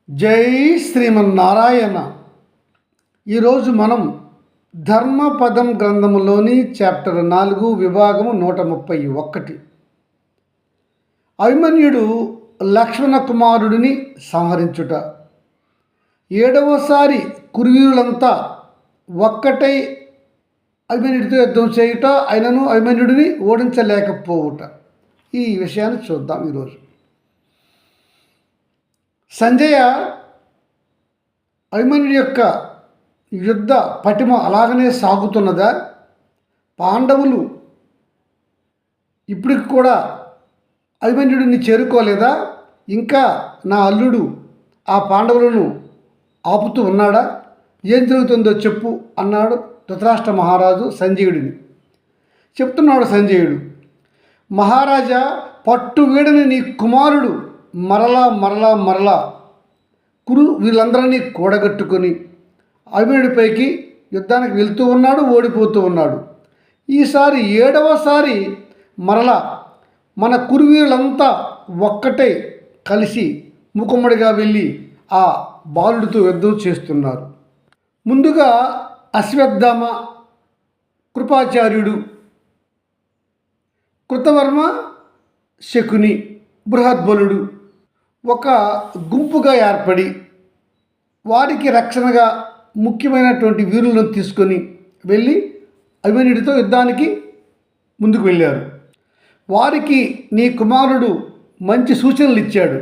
జై శ్రీమన్నారాయణ. ఈరోజు మనం ధర్మపదం గ్రంథములోని చాప్టర్ 4 విభాగము 131. అభిమన్యుడు లక్ష్మణ కుమారుడిని సంహరించుట. 7వసారి కురువీరులంతా ఒక్కటై అభిమన్యుడితో యుద్ధం చేయుట, అయినను అభిమన్యుడిని ఓడించలేకపోవుట. ఈ విషయాన్ని చూద్దాం ఈరోజు. సంజయ అభిమన్యుడి యొక్క యుద్ధ పటిమ అలాగనే సాగుతున్నదా? పాండవులు ఇప్పటికి కూడా అభిమన్యుడిని చేరుకోలేదా? ఇంకా నా అల్లుడు ఆ పాండవులను ఆపుతూ ఉన్నాడా? ఏం జరుగుతుందో చెప్పు అన్నాడు ధృతరాష్ట్ర మహారాజు సంజయుడిని. చెప్తున్నాడు సంజయుడు, మహారాజా, పట్టు వీడని నీ కుమారుడు మరలా వీళ్ళందరినీ కూడగట్టుకొని అభిమన్యుడిపైకి యుద్ధానికి వెళ్తూ ఉన్నాడు, ఓడిపోతూ ఉన్నాడు. ఈసారి 7వసారి మరలా మన కురువీరులంతా ఒక్కటే కలిసి మూకుమ్మడిగా వెళ్ళి ఆ బాలుడితో యుద్ధం చేస్తున్నారు. ముందుగా అశ్వత్థామ, కృపాచార్యుడు, కృతవర్మ, శకుని, బృహద్బలుడు ఒక గుంపుగా ఏర్పడి వారికి రక్షణగా ముఖ్యమైనటువంటి వీరులను తీసుకొని వెళ్ళి అభిమన్యుడితో యుద్ధానికి ముందుకు వెళ్ళారు. వారికి నీ కుమారుడు మంచి సూచనలు ఇచ్చాడు.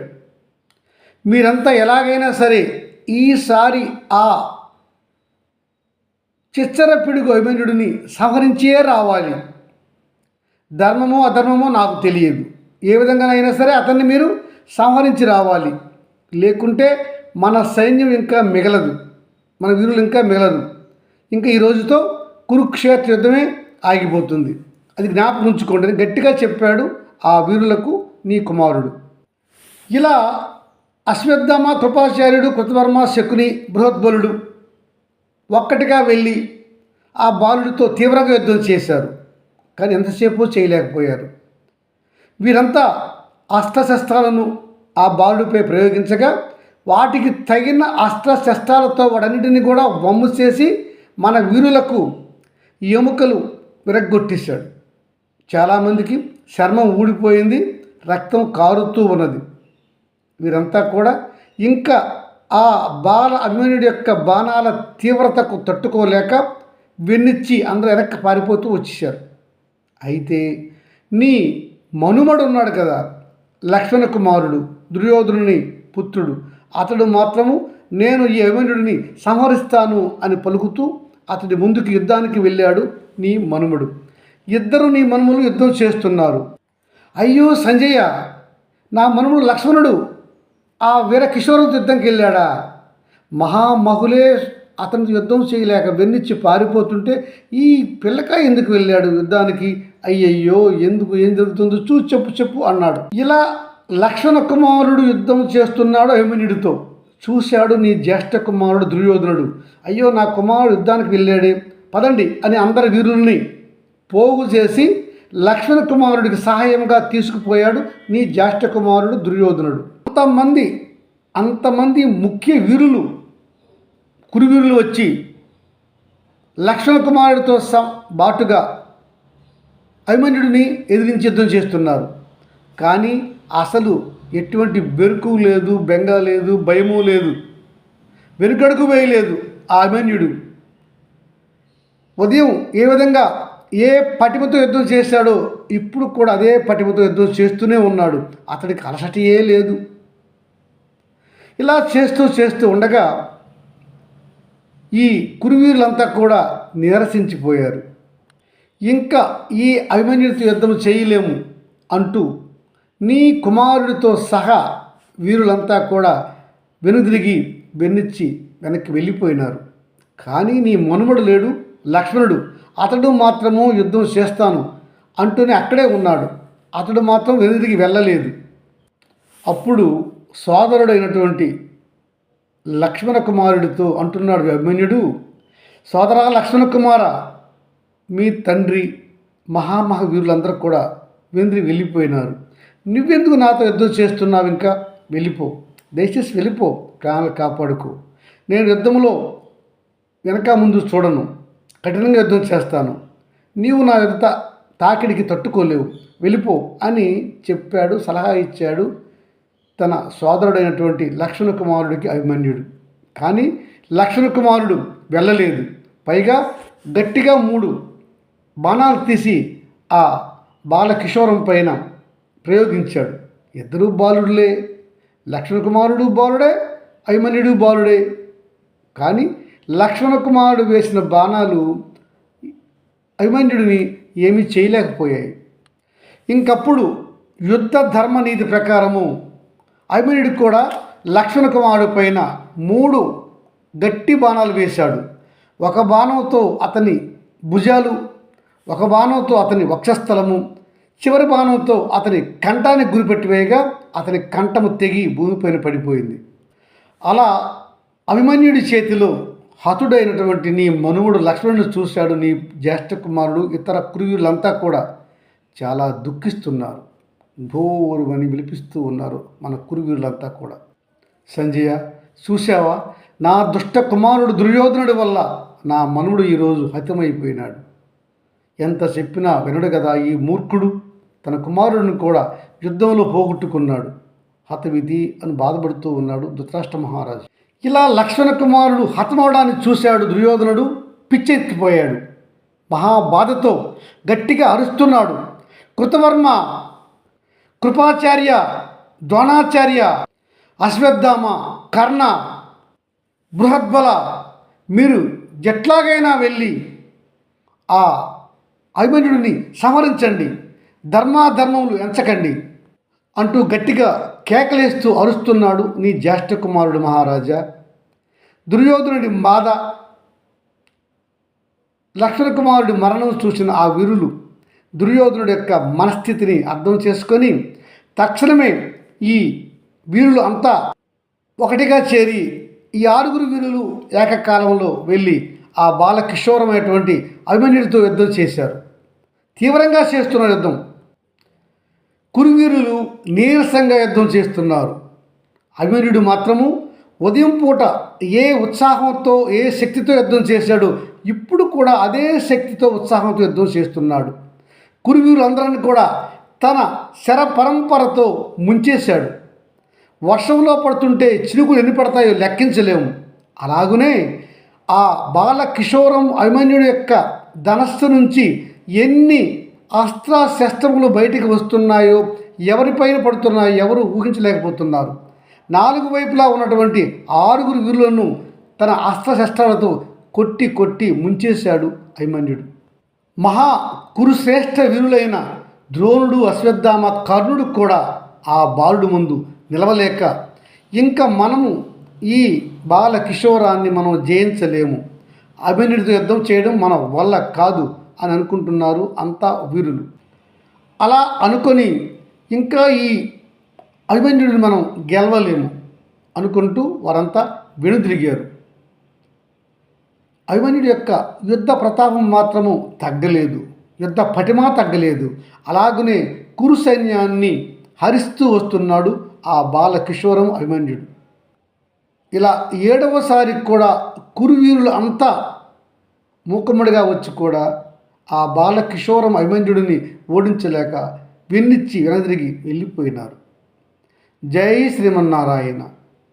మీరంతా ఎలాగైనా సరే ఈసారి ఆ చిచ్చర పిడుగు అభిమన్యుడిని సంహరించే రావాలి. ధర్మమో అధర్మమో నాకు తెలియదు, ఏ విధంగానైనా సరే అతన్ని మీరు సంహరించి రావాలి. లేకుంటే మన సైన్యం ఇంకా మిగలదు, మన వీరులు ఇంకా మిగలదు. ఇంకా ఈ రోజుతో కురుక్షేత్ర యుద్ధమే ఆగిపోతుంది. అది జ్ఞాపకం ఉంచుకోండి అని గట్టిగా చెప్పాడు ఆ వీరులకు నీ కుమారుడు. ఇలా అశ్వత్థామ, కృపాచార్యుడు, కృతవర్మ, శకుని, బృహద్బలుడు ఒక్కటిగా వెళ్ళి ఆ బాలుడితో తీవ్రంగా యుద్ధం చేశారు. కానీ ఎంతసేపు చేయలేకపోయారు. వీరంతా అస్త్రశస్త్రాలను ఆ బాలుడిపై ప్రయోగించగా వాటికి తగిన అస్త్రశస్త్రాలతో వాడన్నిటిని కూడా వమ్ము చేసి మన వీరులకు ఎముకలు విరగ్గొట్టేశాడు. చాలామందికి చర్మం ఊడిపోయింది, రక్తం కారుతూ ఉన్నది. వీరంతా కూడా ఇంకా ఆ అభిమన్యుడి యొక్క బాణాల తీవ్రతకు తట్టుకోలేక వెన్నిచ్చి అందరూ వెనక్కి పారిపోతూ వచ్చేసారు. అయితే నీ మనుమడు ఉన్నాడు కదా, లక్ష్మణ కుమారుడు, దుర్యోధనుని పుత్రుడు, అతడు మాత్రము నేను ఈ అభిమన్యుడిని సంహరిస్తాను అని పలుకుతూ అతడి ముందుకు యుద్ధానికి వెళ్ళాడు నీ మనుమడు. ఇద్దరు నీ మనుమలు యుద్ధం చేస్తున్నారు. అయ్యో సంజయ, నా మనుమడు లక్ష్మణుడు ఆ వీర కిషోరుతో యుద్ధంకి వెళ్ళాడా? మహామహులే అతనికి యుద్ధం చేయలేక వెన్నిచ్చి పారిపోతుంటే ఈ పిల్లకాయ ఎందుకు వెళ్ళాడు యుద్ధానికి? అయ్యయ్యో, ఎందుకు, ఏం జరుగుతుందో చూసి చెప్పు అన్నాడు. ఇలా లక్ష్మణ కుమారుడు యుద్ధం చేస్తున్నాడు అభిమన్యుడితో. చూశాడు నీ జ్యేష్ఠ కుమారుడు దుర్యోధనుడు. అయ్యో, నా కుమారుడు యుద్ధానికి వెళ్ళాడే, పదండి అని అందరి వీరుల్ని పోగు చేసి లక్ష్మణ కుమారుడికి సహాయంగా తీసుకుపోయాడు నీ జ్యేష్ఠ కుమారుడు దుర్యోధనుడు. అంతమంది ముఖ్య వీరులు, కురువీరులు వచ్చి లక్ష్మణ కుమారుడితో బాటుగా అభిమన్యుడిని ఎదిరించి యుద్ధం చేస్తున్నారు. కానీ అసలు ఎటువంటి బెరుకు లేదు, బెంగ లేదు, భయము లేదు, వెనుకడుగు వేయలేదు ఆ అభిమన్యుడు. ఉదయం ఏ విధంగా ఏ పటిమతో యుద్ధం చేశాడో ఇప్పుడు కూడా అదే పటిమతో యుద్ధం చేస్తూనే ఉన్నాడు. అతడికి అలసటయే లేదు. ఇలా చేస్తూ ఉండగా ఈ కురువీరులంతా కూడా నీరసించిపోయారు. ఇంకా ఈ అభిమన్యుడితో యుద్ధం చేయలేము అంటూ నీ కుమారుడితో సహా వీరులంతా కూడా వెనుదిరిగి వెన్నిచ్చి వెనక్కి వెళ్ళిపోయినారు. కానీ నీ మనుమడు లేడు, లక్ష్మణుడు. అతడు మాత్రము యుద్ధం చేస్తాను అంటూనే అక్కడే ఉన్నాడు. అతడు మాత్రం వెనుదిరిగి వెళ్ళలేదు. అప్పుడు సోదరుడైనటువంటి లక్ష్మణ కుమారుడితో అంటున్నాడు అభిమన్యుడు, సోదరా లక్ష్మణ కుమార, మీ తండ్రి వీరులందరూ కూడా వెనుదిరిగి వెళ్ళిపోయినారు. నువ్వెందుకు నాతో యుద్ధం చేస్తున్నావు? ఇంకా వెళ్ళిపో దయచేసి వెళ్ళిపో, ప్రాణాలు కాపాడుకో. నేను యుద్ధంలో వెనక ముందు చూడను, కఠినంగా యుద్ధం చేస్తాను. నీవు నా యుద్ధ తాకిడికి తట్టుకోలేవు, వెళ్ళిపో అని చెప్పాడు, సలహా ఇచ్చాడు తన సోదరుడైనటువంటి లక్ష్మణ కుమారుడికి అభిమన్యుడు. కానీ లక్ష్మణ కుమారుడు వెళ్ళలేదు. పైగా గట్టిగా 3 బాణాలు తీసి ఆ బాలకిషోరం పైన ప్రయోగించాడు. ఇద్దరూ బాలుడులే, లక్ష్మణ కుమారుడు బాలుడే, అభిమన్యుడు బాలుడే. కానీ లక్ష్మణ కుమారుడు వేసిన బాణాలు అభిమన్యుడిని ఏమీ చేయలేకపోయాయి. ఇంకప్పుడు యుద్ధ ధర్మనీతి ప్రకారము అభిమన్యుడు కూడా లక్ష్మణ కుమారుడు పైన 3 గట్టి బాణాలు వేశాడు. ఒక బాణంతో అతని భుజాలు, ఒక బాణంతో అతని వక్షస్థలము, చివరి బాణంతో అతని కంఠానికి గురిపెట్టి వేయగా అతని కంఠము తెగి భూమిపైన పడిపోయింది. అలా అభిమన్యుడి చేతిలో హతుడైనటువంటి నీ మనువుడు లక్ష్మణుడు చూశాడు. నీ జ్యేష్ఠ కుమారుడు ఇతర కురువులంతా కూడా చాలా దుఃఖిస్తున్నారు, ఘోరుమని విలిపిస్తూ ఉన్నారు మన కురువీరులంతా కూడా. సంజయ, చూశావా, నా దుష్ట కుమారుడు దుర్యోధనుడి వల్ల నా మనుడు ఈరోజు హతమైపోయినాడు. ఎంత చెప్పినా వినడు కదా ఈ మూర్ఖుడు. తన కుమారుడిని కూడా యుద్ధంలో పోగొట్టుకున్నాడు, హతవిధి అని బాధపడుతూ ఉన్నాడు ధృతరాష్ట్ర మహారాజు. ఇలా లక్ష్మణ కుమారుడు హతమవడాన్ని చూశాడు దుర్యోధనుడు, పిచ్చెత్తిపోయాడు. మహాబాధతో గట్టిగా అరుస్తున్నాడు, కృతవర్మ, కృపాచార్య, ద్రోణాచార్య, అశ్వత్థామ, కర్ణ, బృహద్బల, మీరు ఎట్లాగైనా వెళ్ళి ఆ అభిమన్యుడిని సంహరించండి, ధర్మాధర్మములు ఎంచకండి అంటూ గట్టిగా కేకలేస్తూ అరుస్తున్నాడు నీ జ్యేష్ఠ కుమారుడు మహారాజా. దుర్యోధనుడి బాధ, లక్ష్మణ కుమారుడి మరణం చూసిన ఆ వీరులు దుర్యోధనుడి యొక్క మనస్థితిని అర్థం చేసుకొని తక్షణమే ఈ వీరులు అంతా ఒకటిగా చేరి ఈ 6 వీరులు ఏకకాలంలో వెళ్ళి ఆ బాలకిషోరమైనటువంటి అభిమన్యుడితో యుద్ధం చేశారు. తీవ్రంగా చేస్తున్న యుద్ధం. కురువీరులు నీరసంగా యుద్ధం చేస్తున్నారు. అభిమన్యుడు మాత్రము ఉదయం పూట ఏ ఉత్సాహంతో, ఏ శక్తితో యుద్ధం చేశాడో ఇప్పుడు కూడా అదే శక్తితో, ఉత్సాహంతో యుద్ధం చేస్తున్నాడు. కురువీరులందరినీ కూడా తన శర పరంపరతో ముంచేశాడు. వర్షంలో పడుతుంటే చినుకులు ఎన్ని పడతాయో లెక్కించలేము. అలాగునే ఆ బాలకిషోరం అభిమన్యుడి యొక్క ధనస్సు నుంచి ఎన్ని అస్త్రశస్త్రములు బయటికి వస్తున్నాయో, ఎవరిపైన పడుతున్నాయో ఎవరు ఊహించలేకపోతున్నారు. 4 వైపులా ఉన్నటువంటి 6 వీరులను తన అస్త్రశస్త్రాలతో కొట్టి కొట్టి ముంచేశాడు అభిమన్యుడు. మహా కురుశ్రేష్ఠ వీరులైన ద్రోణుడు, అశ్వత్థామ, కర్ణుడు కూడా ఆ బాలుడు ముందు నిలవలేక ఇంకా మనము ఈ బాలకిషోరాన్ని మనం జయించలేము, అభిమన్యుడితో యుద్ధం చేయడం మన వల్ల కాదు అని అనుకుంటున్నారు అంతా వీరులు. అలా అనుకొని ఇంకా ఈ అభిమన్యుడిని మనం గెలవలేము అనుకుంటూ వారంతా వెనుదిరిగారు. అభిమన్యుడి యొక్క యుద్ధ ప్రతాపం మాత్రము తగ్గలేదు, యుద్ధ పటిమా తగ్గలేదు. అలాగనే కురు సైన్యాన్ని హరిస్తూ వస్తున్నాడు ఆ బాలకిషోరం అభిమన్యుడు. ఇలా 7వసారి కూడా కురువీరులు అంతా మూకుమ్మడిగా వచ్చి కూడా ఆ బాలకిషోరం అభిమన్యుడిని ఓడించలేక వెన్నిచ్చి వెనదిరిగి వెళ్ళిపోయినారు. జై శ్రీమన్నారాయణ.